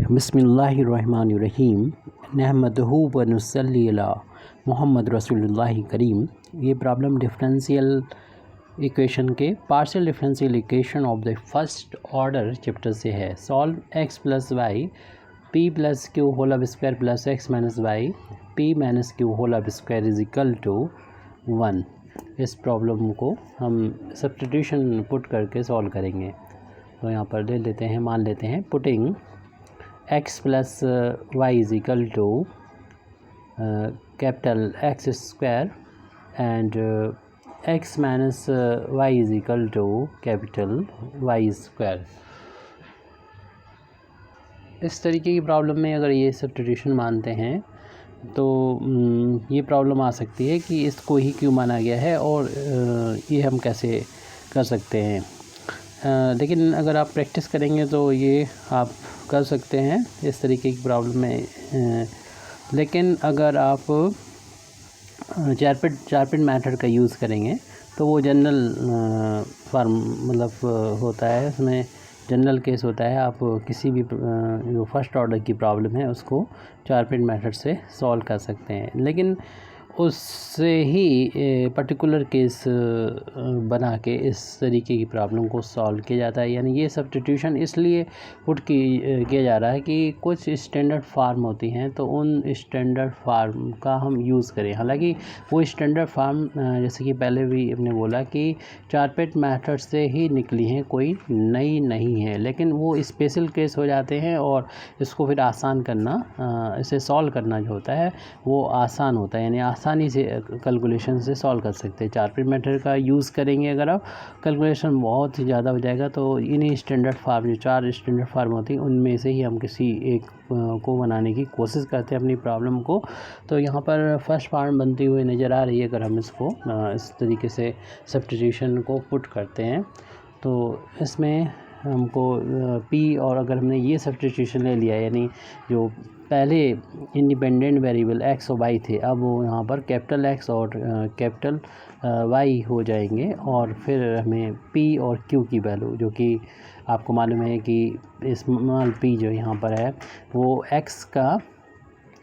बिस्मिल्लाहिर्रहमानिर्रहीम नहमदहू व नुसल्ली अला मुहम्मद रसूलुल्लाह करीम। ये प्रॉब्लम डिफरेंशियल इक्वेशन के partial differential equation of the first order chapter से है। Solve x plus y p plus q whole अब square plus x minus y p minus q whole अब स्क्वायर इज इक्वल टू 1। इस problem को हम substitution put करके solve करेंगे। तो यहाँ पर ले लेते हैं, मान लेते हैं putting x plus Y is equal to capital X square and x minus Y is equal to capital Y square. इस तरीके की प्रॉब्लम में अगर ये सब्स्टिट्यूशन मानते हैं तो ये प्रॉब्लम आ सकती है कि इसको ही क्यों माना गया है और ये हम कैसे कर सकते हैं। लेकिन अगर आप प्रैक्टिस करेंगे तो ये आप कर सकते हैं इस तरीके की प्रॉब्लम में। लेकिन अगर आप चारपिट मेथड का यूज़ करेंगे तो वो जनरल फॉर्म मतलब होता है, उसमें जनरल केस होता है। आप किसी भी जो फर्स्ट ऑर्डर की प्रॉब्लम है उसको चारपिट मेथड से सॉल्व कर सकते हैं, लेकिन उससे ही पर्टिकुलर केस बना के इस तरीके की प्रॉब्लम को सॉल्व किया जाता है। यानी ये सब्स्टिट्यूशन इसलिए पुट किया जा रहा है कि कुछ स्टैंडर्ड फार्म होती हैं तो उन स्टैंडर्ड फार्म का हम यूज़ करें। हालांकि वो स्टैंडर्ड फार्म जैसे कि पहले भी हमने बोला कि चारपेट मेथड से ही निकली हैं, कोई नई नहीं है, लेकिन वो स्पेशल केस हो जाते हैं और इसको फिर आसान करना, इसे सॉल्व करना जो होता है वो आसान होता है। यानी आसानी से कैलकुलेशन से सॉल्व कर सकते हैं। चारपिट मेथड का यूज़ करेंगे अगर आप, कैलकुलेशन बहुत ही ज़्यादा हो जाएगा। तो इन्हीं स्टैंडर्ड फार्म, जो 4 स्टैंडर्ड फार्म होती हैं, उनमें से ही हम किसी एक को बनाने की कोशिश करते हैं अपनी प्रॉब्लम को। तो यहाँ पर फर्स्ट फार्म बनती हुई नज़र आ रही है अगर हम इसको इस तरीके से सब्स्टिट्यूशन को पुट करते हैं। तो इसमें हमको पी, और अगर हमने ये सब्स्टिट्यूशन ले लिया, यानी जो पहले इंडिपेंडेंट वेरिएबल एक्स और वाई थे, अब वो यहाँ पर कैपिटल एक्स और कैपिटल वाई हो जाएंगे। और फिर हमें पी और क्यू की वैल्यू, जो कि आपको मालूम है कि स्मॉल पी जो यहाँ पर है वो एक्स का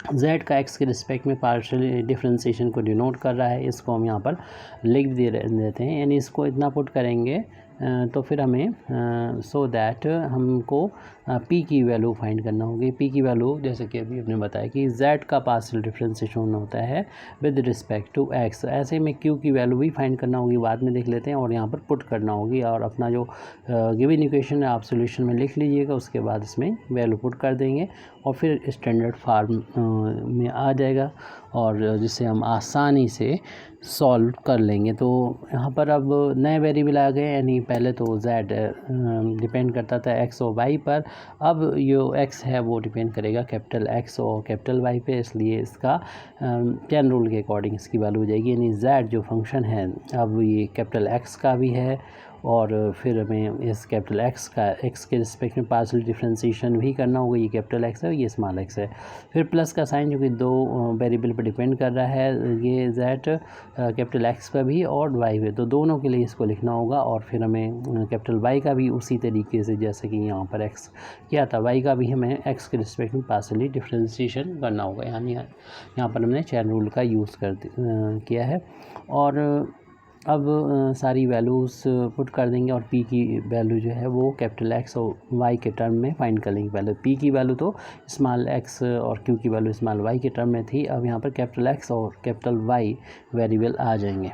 z का x के रिस्पेक्ट में पार्शियल डिफरेंशिएशन को डिनोट कर रहा है। इसको हम यहाँ पर लिख देते हैं, यानी इसको इतना पुट करेंगे तो फिर हमें सो दैट हमको p की वैल्यू फाइंड करना होगी। p की वैल्यू जैसे कि अभी हमने बताया कि z का पार्शियल डिफरेंशिएशन होता है विद रिस्पेक्ट टू x। ऐसे में q की वैल्यू भी फाइंड करना होगी, बाद में देख लेते हैं, और यहाँ पर पुट करना होगी। और अपना जो गिवन इक्वेशन है आप सॉल्यूशन में लिख लीजिएगा, उसके बाद इसमें वैल्यू पुट कर देंगे और फिर स्टैंडर्ड फार्म में आ जाएगा और जिसे हम आसानी से सॉल्व कर लेंगे। तो यहाँ पर अब नए वेरिएबल आ गए, यानी पहले तो z डिपेंड करता था x और y पर, अब जो x है वो डिपेंड करेगा कैपिटल x और कैपिटल y पे, इसलिए इसका चेन रूल के अकॉर्डिंग इसकी वैल्यू हो जाएगी। यानी z जो फंक्शन है अब ये कैपिटल x का भी है और फिर हमें इस कैपिटल x का x के रिस्पेक्ट में पार्शियल डिफरेंशिएशन भी करना होगा। ये कैपिटल x है, ये स्मॉल x है। फिर प्लस का साइन जो कि दो वेरिएबल पर डिपेंड कर रहा है, ये z कैपिटल x पर भी और y पे, तो दोनों के लिए इसको लिखना होगा। और फिर हमें कैपिटल y का भी उसी तरीके से, जैसे कि यहाँ पर x किया था, y का भी हमें x के रिस्पेक्ट में पार्शियली डिफरेंशिएशन करना होगा। यानी यहाँ पर हमने चेन रूल का यूज़ किया है। और अब सारी वैल्यूज़ पुट कर देंगे और p की वैल्यू जो है वो कैपिटल x और y के टर्म में फाइंड कर लेंगे। पहले p की वैल्यू तो स्मॉल x और q की वैल्यू स्मॉल y के टर्म में थी, अब यहाँ पर कैपिटल x और कैपिटल y वेरिएबल आ जाएंगे।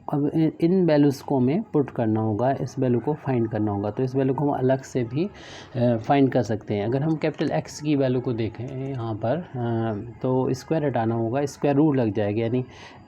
अब इन वैल्यूज़ को हमें पुट करना होगा, इस वैल्यू को फाइंड करना होगा। तो इस वैल्यू को हम अलग से भी फाइंड कर सकते हैं। अगर हम कैपिटल x की वैल्यू को देखें यहाँ पर तो स्क्वायर हटाना होगा, स्क्वायर रूट लग जाएगा। यानी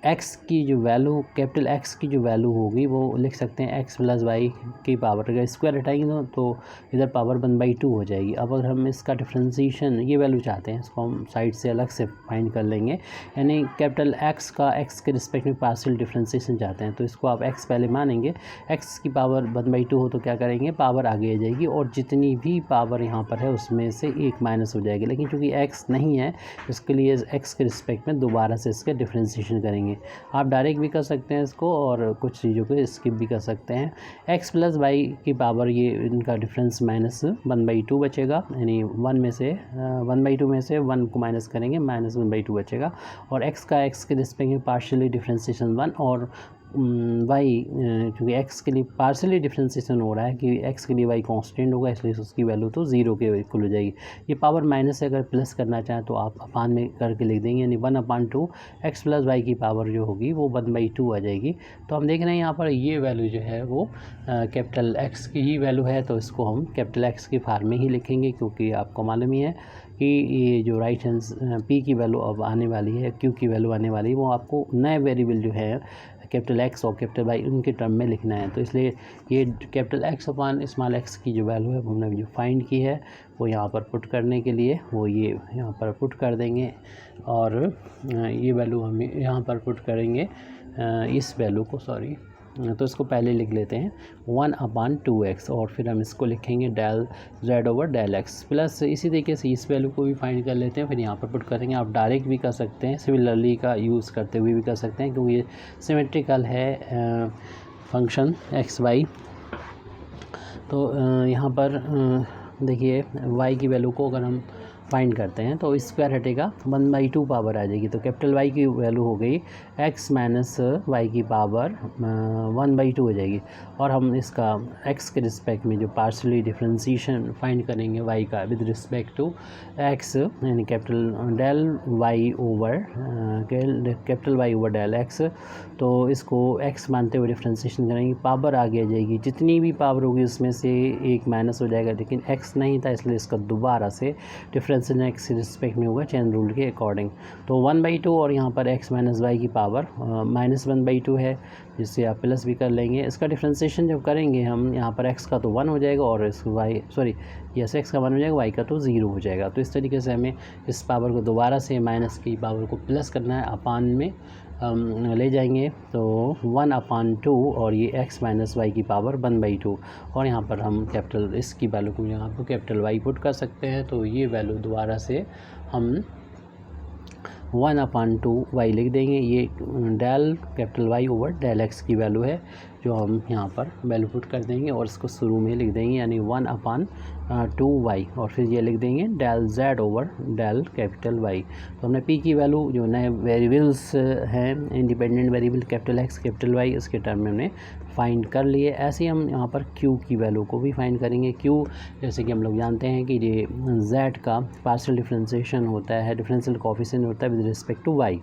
x की जो वैल्यू, कैपिटल x की जो वैल्यू होगी वो लिख सकते हैं x प्लस वाई की पावर, अगर स्क्वायर हटाएंगे तो इधर पावर 1/2 हो जाएगी। अब अगर हम इसका डिफरेंशिएशन ये वैल्यू चाहते हैं, इसको हम साइड से अलग से फाइंड कर लेंगे। यानी कैपिटल x का x के रिस्पेक्ट में पार्शियल डिफरेंशिएशन चाहते हैं, तो इसको आप x पहले मानेंगे। x की पावर 1/2 हो तो क्या करेंगे, पावर आगे आ जाएगी और जितनी भी पावर यहाँ पर है उसमें से एक माइनस हो जाएगी। लेकिन चूँकि x नहीं है, इसके लिए x के रिस्पेक्ट में दोबारा से इसके डिफरेंशिएशन करेंगे। करेंगे। आप डायरेक्ट भी कर सकते हैं इसको और कुछ चीज़ों को स्किप भी कर सकते हैं। x प्लस वाई की पावर, ये इनका डिफरेंस -1/2 बचेगा, यानी 1/2 में से 1 को माइनस करेंगे, -1/2 बचेगा। और x का x के रिस्पेक्ट में पार्शियली डिफरेंशिएशन 1 और y क्योंकि x के लिए पार्शियली डिफरेंशिएशन हो रहा है कि x के लिए y कांस्टेंट होगा, इसलिए उसकी वैल्यू तो 0 के इक्वल हो जाएगी। ये पावर माइनस से अगर प्लस करना चाहें तो आप अपान में करके लिख देंगे, यानी 1/2 x प्लस वाई की पावर जो होगी वो 1/2 आ जाएगी। तो हम देख रहे हैं यहाँ पर ये वैल्यू जो है वो कैपिटल X की ही वैल्यू है, तो इसको हम कैपिटल X की फार्म में ही लिखेंगे, क्योंकि आपको मालूम ही है कि ये जो राइट हैंड P की वैल्यू अब आने वाली है, Q की वैल्यू आने वाली है, वो आपको नए वेरिएबल जो है कैपिटल X और कैपिटल Y उनके टर्म में लिखना है। तो इसलिए ये कैपिटल X अपान स्मॉल x की जो वैल्यू है वो हमने जो फाइंड की है वो यहाँ पर पुट करने के लिए वो ये यहाँ पर पुट कर देंगे, और ये वैल्यू हम यहाँ पर पुट करेंगे इस वैल्यू को, तो इसको पहले लिख लेते हैं 1/2x, और फिर हम इसको लिखेंगे del z over del x plus इसी तरीके से इस वैल्यू को भी फाइंड कर लेते हैं, फिर यहाँ पर पुट करेंगे। आप डायरेक्ट भी कर सकते हैं, सिमिलरली का यूज़ करते हुए भी कर सकते हैं, क्योंकि ये सिमेट्रिकल है फंक्शन x/y। तो यहाँ पर देखिए y की वैल्यू को अगर हम फाइंड करते हैं तो स्क्वायर हटेगा, 1/2 पावर आ जाएगी। तो कैपिटल Y की वैल्यू हो गई x माइनस वाई की पावर 1/2 हो जाएगी। और हम इसका x के रिस्पेक्ट में जो पार्शियली डिफरेंशिएशन फाइंड करेंगे y का विद रिस्पेक्ट टू x, यानी capital del y over del x, तो इसको x मानते हुए डिफरेंशिएशन करेंगे, पावर आगे आ जाएगी, जितनी भी पावर होगी उसमें से एक माइनस हो जाएगा, लेकिन x नहीं था इसलिए इसका दोबारा से डिफरेंशिएशन x के रिस्पेक्ट में होगा चेन रूल के अकॉर्डिंग। तो 1/2 और यहाँ पर x माइनस वाई की पावर -1/2 है, जिससे आप प्लस भी कर लेंगे। इसका डिफरेंशिएशन जब करेंगे हम, यहाँ पर x का तो 1 हो जाएगा और इस x का 1 हो जाएगा, y का तो 0 हो जाएगा। तो इस तरीके से हमें इस पावर को दोबारा से माइनस की पावर को प्लस करना है, अपान में ले जाएंगे, तो 1/2 और ये x माइनस वाई की पावर 1/2, और यहाँ पर हम कैपिटल इसकी वैल्यू को यहाँ पर कैपिटल Y पुट कर सकते हैं। तो ये वैल्यू दोबारा से हम 1/2 y लिख देंगे, ये del capital Y over del x की वैल्यू है जो हम यहाँ पर वैल्यू पुट कर देंगे, और इसको शुरू में लिख देंगे, यानी 1/2 y, और फिर ये लिख देंगे del z over del capital Y। तो हमने p की वैल्यू जो नए वेरिएबल्स हैं, independent variable capital X capital Y, इसके टर्म में हमने फाइंड कर लिए। ऐसे ही हम यहाँ पर q की वैल्यू को भी फाइंड करेंगे। q जैसे कि हम लोग जानते हैं कि ये z का पार्शियल डिफरेंशिएशन होता है, डिफरेंशियल कोएफिशिएंट होता है विद रिस्पेक्ट टू y,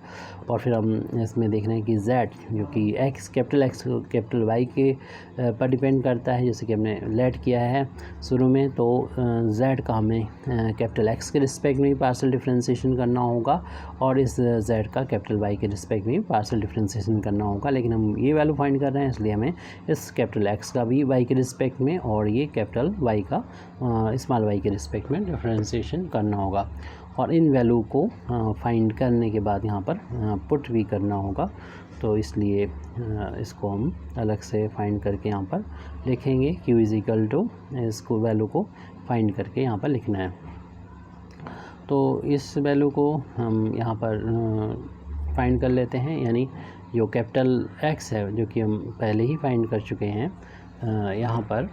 और फिर हम इसमें देख रहे हैं कि z जो कि x कैपिटल Y के पर डिपेंड करता है, जैसे कि हमने लेट किया है शुरू में, तो z का हमें कैपिटल X के रिस्पेक्ट में भी पार्शियल डिफरेंशिएशन करना होगा, और इस z का कैपिटल Y के रिस्पेक्ट में भी पार्शियल डिफरेंशिएशन करना होगा। लेकिन हम ये वैल्यू फाइंड कर रहे हैं, इसलिए हमें इस कैपिटल X का भी y के रिस्पेक्ट में और ये कैपिटल Y का स्मॉल y के रिस्पेक्ट में डिफरेंशिएशन करना होगा, और इन वैल्यू को फाइंड करने के बाद यहाँ पर पुट भी करना होगा। तो इसलिए इसको हम अलग से फाइंड करके यहाँ पर लिखेंगे, q इज इक्वल टू इसको वैल्यू को फाइंड करके यहाँ पर लिखना है। तो इस वैल्यू को हम यहाँ पर फाइंड कर लेते हैं, यानी जो कैपिटल X है जो कि हम पहले ही फाइंड कर चुके हैं, यहाँ पर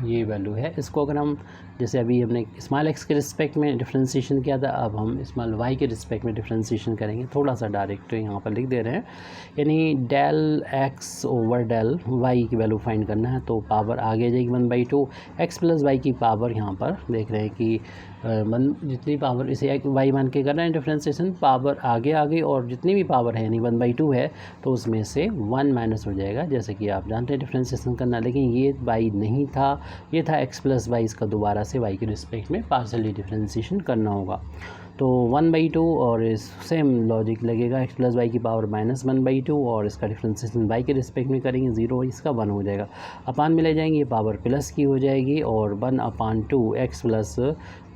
ये वैल्यू है। इसको अगर हम जैसे अभी हमने स्मॉल x के रिस्पेक्ट में डिफरेंशिएशन किया था, अब हम स्मॉल y के रिस्पेक्ट में डिफरेंशिएशन करेंगे। थोड़ा सा डायरेक्ट यहाँ पर लिख दे रहे हैं, यानी del x over del y की वैल्यू फाइंड करना है, तो पावर आगे जाएगी 1/2, x प्लस वाई की पावर यहाँ पर देख रहे हैं कि जितनी पावर इसे y मान के कर रहे हैं डिफरेंशिएशन, पावर आगे आ गई, और जितनी भी पावर है यानी 1/2 है तो उसमें से 1 माइनस हो जाएगा, जैसे कि आप जानते हैं डिफरेंशिएशन करना। लेकिन ये y नहीं था, ये था x प्लस वाई, इसका दोबारा से y के रिस्पेक्ट में पार्शियली डिफरेंशिएशन करना होगा। तो 1/2 और इस सेम लॉजिक लगेगा, x प्लस वाई की पावर -1/2, और इसका डिफरेंशिएशन y के रिस्पेक्ट में करेंगे, 0 इसका 1 हो जाएगा, अपान में ले जाएंगे, ये पावर प्लस की हो जाएगी, और 1/2 x प्लस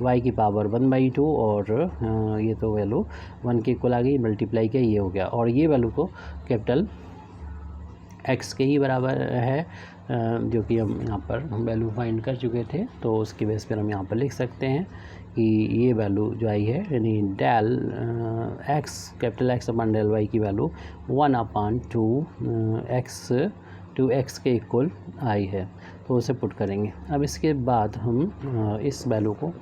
वाई की पावर 1/2, और ये तो वैल्यू 1 के इक्वल आ गई, मल्टीप्लाई किया ये हो गया, और ये वैल्यू को कैपिटल x के ही बराबर है, जो कि हम यहाँ पर वैल्यू फाइंड कर चुके थे, तो उसकी बेस पर हम यहाँ पर लिख सकते हैं कि ये वैल्यू जो आई है यानी del x capital x upon del Y की वैल्यू 1/2x के इक्वल आई है, तो उसे पुट करेंगे। अब इसके बाद हम इस वैल्यू को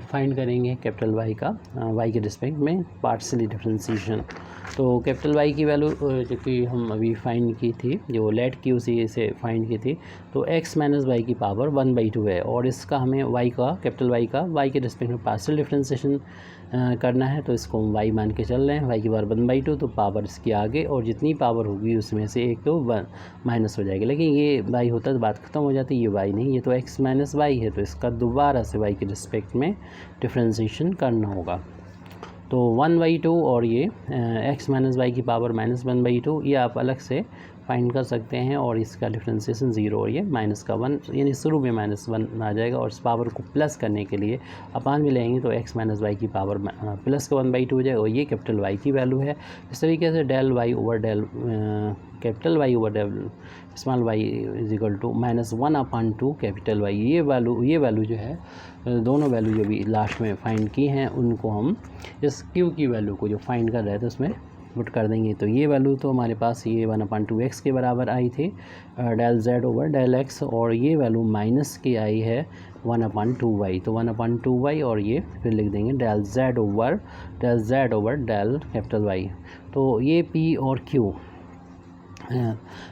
फाइंड करेंगे कैपिटल वाई का वाई के रिस्पेक्ट में पार्शियली डिफरेंशिएशन। तो कैपिटल वाई की वैल्यू जो कि हम अभी फाइंड की थी, जो लेट की उसी से फाइंड की थी, तो x माइनस वाई की पावर 1/2 है, और इसका हमें y का कैपिटल वाई का वाई के रिस्पेक्ट में पार्शियल डिफरेंशिएशन करना है। तो इसको हम y मान के चल रहे हैं, y की पावर 1/2, तो पावर इसकी आगे और जितनी पावर होगी उसमें से एक तो माइनस हो जाएगी। लेकिन ये y होता तो बात खत्म हो जाती, ये y नहीं, ये तो x माइनस वाई है, तो इसका दोबारा से y के रिस्पेक्ट में डिफरेंशिएशन करना होगा। तो 1/2 और ये x माइनस वाई की पावर -1/2 ये आप अलग से फाइंड कर सकते हैं, और इसका डिफरेंशिएशन 0 और ये -1 यानी शुरू में -1 आ जाएगा, और इस पावर को प्लस करने के लिए अपान में लेंगे तो x माइनस वाई की पावर प्लस का 1/2 हो जाएगा, और ये कैपिटल वाई की वैल्यू है। इस तरीके से del Y over del capital Y over del small Y is equal to -1/2 capital Y, ये वैल्यू जो है दोनों वैल्यू जो भी लास्ट में फाइंड की हैं उनको हम इस क्यू की वैल्यू को जो फाइंड कर रहे थे उसमें पुट कर देंगे। तो ये वैल्यू तो हमारे पास ये 1/2x के बराबर आई थी del z over del x, और ये वैल्यू माइनस की आई है 1/2y, तो 1/2y और ये फिर लिख देंगे del z over del capital y। तो ये p और q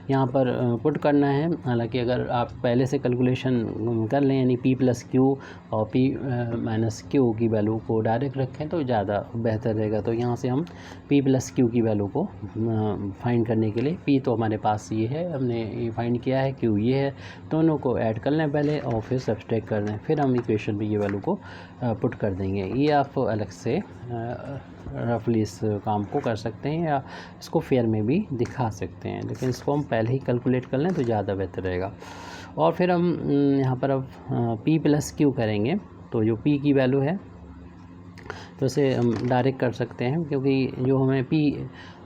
यहाँ पर पुट करना है। हालांकि अगर आप पहले से कैलकुलेशन कर लें यानी p प्लस क्यू और p माइनस क्यू की वैल्यू को डायरेक्ट रखें तो ज़्यादा बेहतर रहेगा। तो यहाँ से हम p प्लस क्यू की वैल्यू को फाइंड करने के लिए, p तो हमारे पास ये है, हमने ये फाइंड किया है, q ये है, दोनों को ऐड कर लें पहले और फिर सब्सट्रैक्ट कर दें, फिर हम इक्वेशन में ये वैल्यू को पुट कर देंगे। ये आप अलग से रफली इस काम को कर सकते हैं या इसको फेयर में भी दिखा सकते हैं, लेकिन इसको हम पहले ही कैलकुलेट कर लें तो ज़्यादा बेहतर रहेगा। और फिर हम यहाँ पर अब p प्लस क्यू करेंगे, तो जो p की वैल्यू है तो इसे हम डायरेक्ट कर सकते हैं, क्योंकि जो हमें p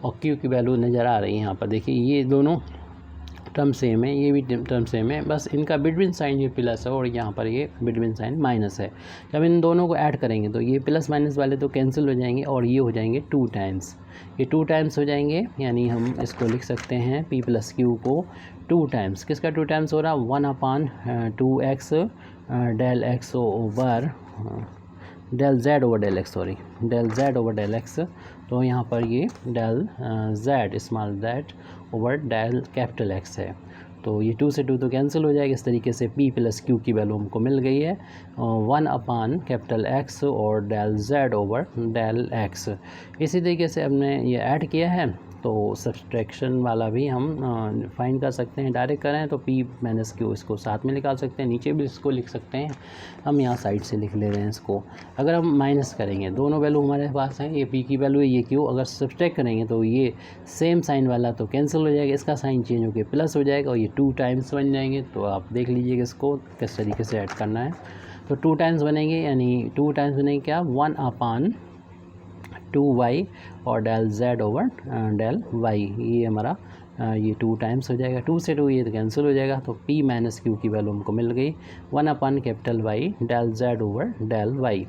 और q की वैल्यू नज़र आ रही है यहाँ पर, देखिए ये दोनों टर्म सेम है, ये भी टर्म सेम है, बस इनका बिटवीन साइन ये प्लस है और यहाँ पर ये बिटवीन साइन माइनस है। जब इन दोनों को ऐड करेंगे तो ये प्लस माइनस वाले तो कैंसिल हो जाएंगे और ये हो जाएंगे 2 टाइम्स, ये 2 टाइम्स हो जाएंगे, यानी हम इसको लिख सकते हैं p प्लस क्यू को 2 टाइम्स। किसका 2 टाइम्स हो रहा, 1/2x del X over del z over del X, sorry del z over del X. तो यहाँ पर ये del z small z over del capital x है, तो ये 2 से 2 तो कैंसिल हो जाएगा। इस तरीके से p प्लस क्यू की वैल्यू हमको मिल गई है 1/X और del z over del x। इसी तरीके से हमने ये ऐड किया है, तो सब्सट्रैक्शन वाला भी हम फाइंड कर सकते हैं। डायरेक्ट करें तो p माइनस क्यू इसको साथ में निकाल सकते हैं, नीचे भी इसको लिख सकते हैं, हम यहाँ साइड से लिख ले रहे हैं इसको। अगर हम माइनस करेंगे, दोनों वैल्यू हमारे पास हैं, ये p की वैल्यू है, ये q, अगर सब्सट्रैक्ट करेंगे तो ये सेम साइन वाला तो कैंसिल हो जाएगा, इसका साइन चेंज होकर प्लस हो जाएगा और ये 2 टाइम्स बन जाएंगे। तो आप देख लीजिएगा इसको किस तरीके से ऐड करना है। तो 2 टाइम्स बनेंगे, यानी 2 टाइम्स बनेंगे क्या, 1/2y और del z over del y, ये हमारा ये 2 टाइम्स हो जाएगा। 2 से 2 ये तो कैंसिल हो जाएगा, तो p माइनस क्यू की वैल्यू हमको मिल गई 1/Y del z over del y।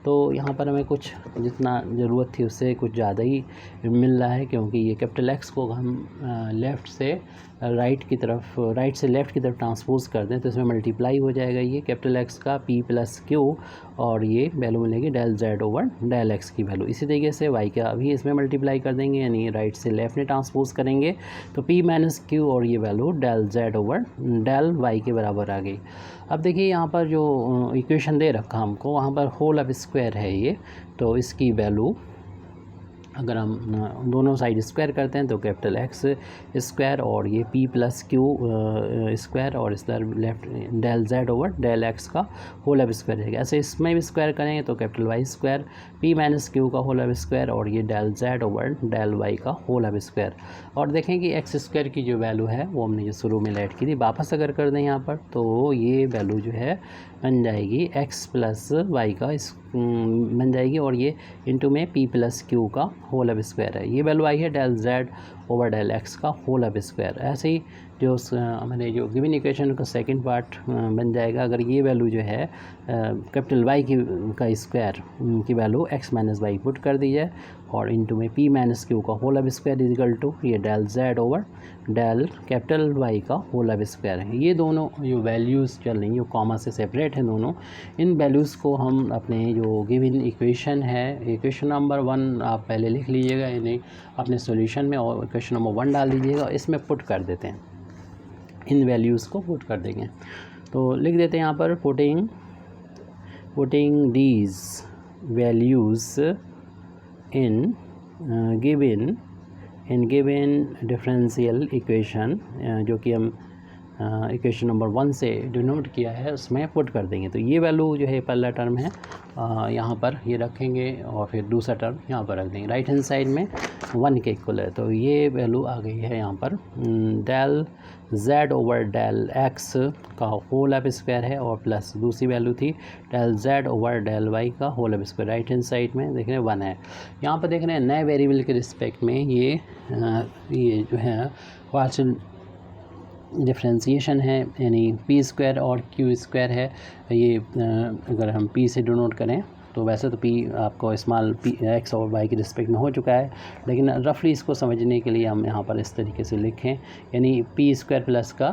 तो यहाँ पर हमें कुछ जितना ज़रूरत थी उससे कुछ ज़्यादा ही मिल रहा है, क्योंकि ये कैपिटल एक्स को हम लेफ़्ट से राइट की तरफ, राइट से लेफ़्ट की तरफ ट्रांसपोज कर दें तो इसमें मल्टीप्लाई हो जाएगा ये कैपिटल एक्स का p प्लस क्यू, और ये वैल्यू मिलेगी del z over del x की वैल्यू। इसी तरीके से y का अभी इसमें मल्टीप्लाई कर देंगे, यानी राइट से लेफ़्ट में ट्रांसपोज करेंगे तो p माइनस क्यू और ये value del z over del y के बराबर आ गई। अब देखिए यहाँ पर जो इक्वेशन दे रखा हमको, वहाँ पर होल ऑफ स्क्वायर है ये, तो इसकी वैल्यू अगर हम दोनों साइड स्क्वायर करते हैं तो कैपिटल एक्स स्क्वायर और ये p प्लस क्यू स्क्वायर और इस तरह left del z over del x का होल ऑफ स्क्वायर रहेगा। ऐसे इसमें भी स्क्वायर करेंगे तो capital y square p minus Q का होल ऑफ स्क्वायर और ये del z over del y का होल ऑफ स्क्वायर। और देखें कि एक्स स्क्वायर की जो वैल्यू है वो हमने जो शुरू में लेट की थी, वापस अगर कर दें यहाँ पर तो ये वैल्यू जो है बन जाएगी x प्लस वाई का बन जाएगी, और ये इंटू में p प्लस क्यू का होल ऑफ स्क्वायर है। ये वैल्यू आई है del z over del X का होल ऑफ स्क्वायर। ऐसे ही जो मैंने जो गिवन इक्वेशन का सेकंड पार्ट बन जाएगा, अगर ये वैल्यू जो है कैपिटल वाई का स्क्वायर की value X minus Y put कर दी जाए और इनटू में पी माइनस क्यू का whole of square equal to ये del Z over del capital Y का होल ऑफ स्क्वायर है। ये दोनों जो वैल्यूज़ चल रही हैं, जो कॉमा से सेपरेट हैं दोनों, इन वैल्यूज़ को हम अपने जो गिवन इक्वेशन है, इक्वेशन नंबर 1 आप पहले लिख लीजिएगा, यानी अपने सॉल्यूशन में, और इक्वेशन नंबर 1 डाल दीजिएगा, इसमें पुट कर देते हैं, इन वैल्यूज़ को पुट कर देंगे। तो लिख देते हैं यहाँ पर putting these values in given differential equation, जो कि हम इक्वेशन नंबर 1 से डिनोट किया है, उसमें पुट कर देंगे। तो ये वैल्यू जो है पहला टर्म है यहाँ पर ये रखेंगे और फिर दूसरा टर्म यहाँ पर रख देंगे। राइट हैंड साइड में 1 के इक्वल है, तो ये वैल्यू आ गई है यहाँ पर del z over del x का होल ऑफ स्क्वायर है, और प्लस दूसरी वैल्यू थी del z over del y का whole of square. Right hand side में देख रहे हैं 1 है। यहाँ पर देख रहे हैं नए वेरिएबल के रिस्पेक्ट में ये जो है पार्शियल डिफ्रेंसिएशन है, यानी पी स्क्वायर और क्यू स्क्वायर है। ये अगर हम पी से डिनोट करें तो वैसे तो पी आपको स्मॉल पी एक्स और वाई के रिस्पेक्ट में हो चुका है, लेकिन रफली इसको समझने के लिए हम यहाँ पर इस तरीके से लिखें, यानी पी स्क्वायर प्लस का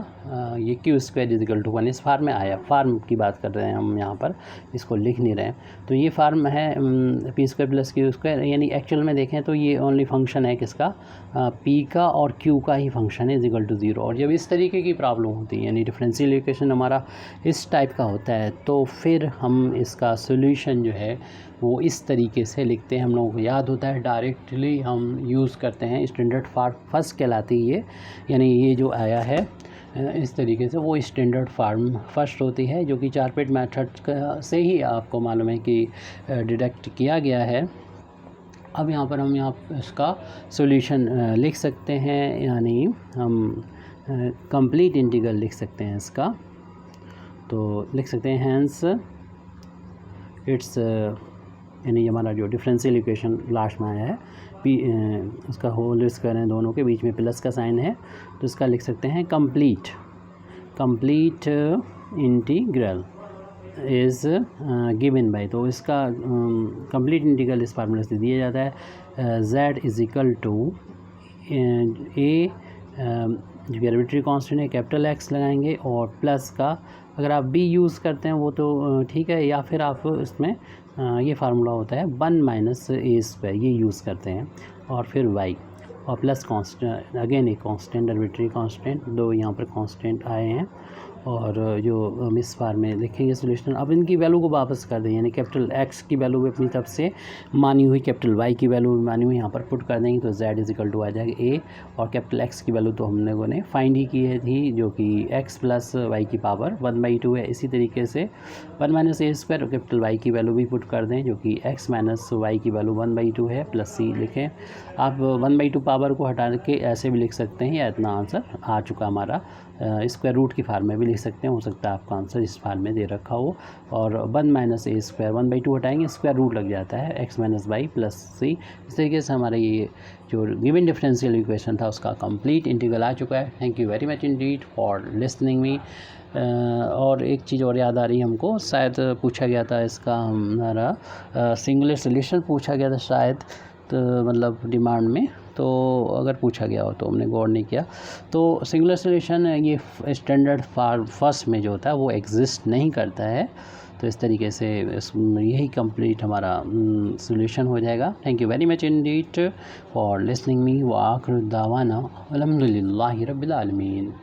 ये क्यू स्क्वायर इजिकल टू 1 इस फार्म में आया। फार्म की बात कर रहे हैं हम यहाँ पर, इसको लिख नहीं रहे हैं। तो ये फार्म है P square plus Q square, यानी एक्चुअल में देखें तो ये ओनली फंक्शन है किसका, पी का और क्यू का ही फंक्शन है इजिकल टू 0। और जब इस तरीके की प्रॉब्लम होती है, यानी डिफरेंशियल इक्वेशन हमारा इस टाइप का होता है, तो फिर हम इसका सोल्यूशन जो है वो इस तरीके से लिखते हैं। हम लोगों को याद होता है, डायरेक्टली हम यूज़ करते हैं, स्टैंडर्ड फार्म फर्स्ट कहलाती है ये, यानी ये जो आया है इस तरीके से वो स्टैंडर्ड फार्म फर्स्ट होती है, जो कि चारपेट मेथड से ही आपको मालूम है कि डिडक्ट किया गया है। अब यहाँ पर हम इसका सॉल्यूशन लिख सकते हैं, यानी हम कंप्लीट इंटीग्रल लिख सकते हैं इसका। तो लिख सकते हैं हैंस इट्स, यानी हमारा जो डिफरेंशियल इक्वेशन लास्ट में आया है पी उसका होल स्क्वायर है, दोनों के बीच में प्लस का साइन है, तो इसका लिख सकते हैं complete integral is given by. तो इसका कंप्लीट इंटीग्रल इस फार्मूले से दिया जाता है z इज इक्वल टू ए, जो कि आर्बिट्री कांस्टेंट है, कैपिटल एक्स लगाएंगे, और प्लस का अगर आप b यूज़ करते हैं वो तो ठीक है, या फिर आप इसमें ये फार्मूला होता है 1 माइनस ए स्क्वायर, ये यूज़ करते हैं, और फिर y और प्लस कांस्टेंट, अगेन एक कांस्टेंट, आर्बिट्री कांस्टेंट, दो यहाँ पर कांस्टेंट आए हैं, और जो हम इस फार्म में लिखेंगे सोल्यूशन। अब इनकी वैल्यू को वापस कर दें, यानी कैपिटल एक्स की वैल्यू भी अपनी तरफ से मानी हुई, कैपिटल वाई की वैल्यू भी मानी हुई यहाँ पर पुट कर देंगे, तो z इज इक्वल टू आ जाएगा ए, और कैपिटल एक्स की वैल्यू तो हम लोगों ने फाइंड ही की है थी, जो कि x प्लस वाई की पावर 1/2 है। इसी तरीके से 1 माइनस ए स्क्वायर, और कैपिटल वाई की वैल्यू भी पुट कर दें, जो कि x माइनस वाई की वैल्यू 1/2 है, प्लस सी लिखें। आप 1/2 पावर को हटा के ऐसे भी लिख सकते हैं, या इतना आंसर आ चुका हमारा स्क्वायर रूट की फार्म में भी लिख सकते हैं, हो सकता है आपका आंसर इस फार्म में दे रखा हो। और 1 माइनस ए स्क्वायर 1/2 हटाएंगे, स्क्वायर रूट लग जाता है x माइनस वाई प्लस सी। इस तरीके से हमारा ये जो गिवन डिफरेंशियल इक्वेशन था उसका कंप्लीट इंटीग्रल आ चुका है। Thank you very much Indeed for listening me. और एक चीज़ और याद आ रही है हमको, शायद पूछा गया था इसका हमारा सिंगुलर सोल्यूशन पूछा गया था शायद, तो मतलब डिमांड में, तो अगर पूछा गया हो तो हमने गौर नहीं किया। तो सिंगुलर सोल्यूशन ये स्टैंडर्ड फर्स्ट में जो होता है वो एग्जिस्ट नहीं करता है, तो इस तरीके से यही कंप्लीट हमारा सोल्यूशन हो जाएगा। Thank you very much Indeed for listening me, व आखिर दावाना अल्हम्दुलिल्लाहि रब्बिल आलमीन।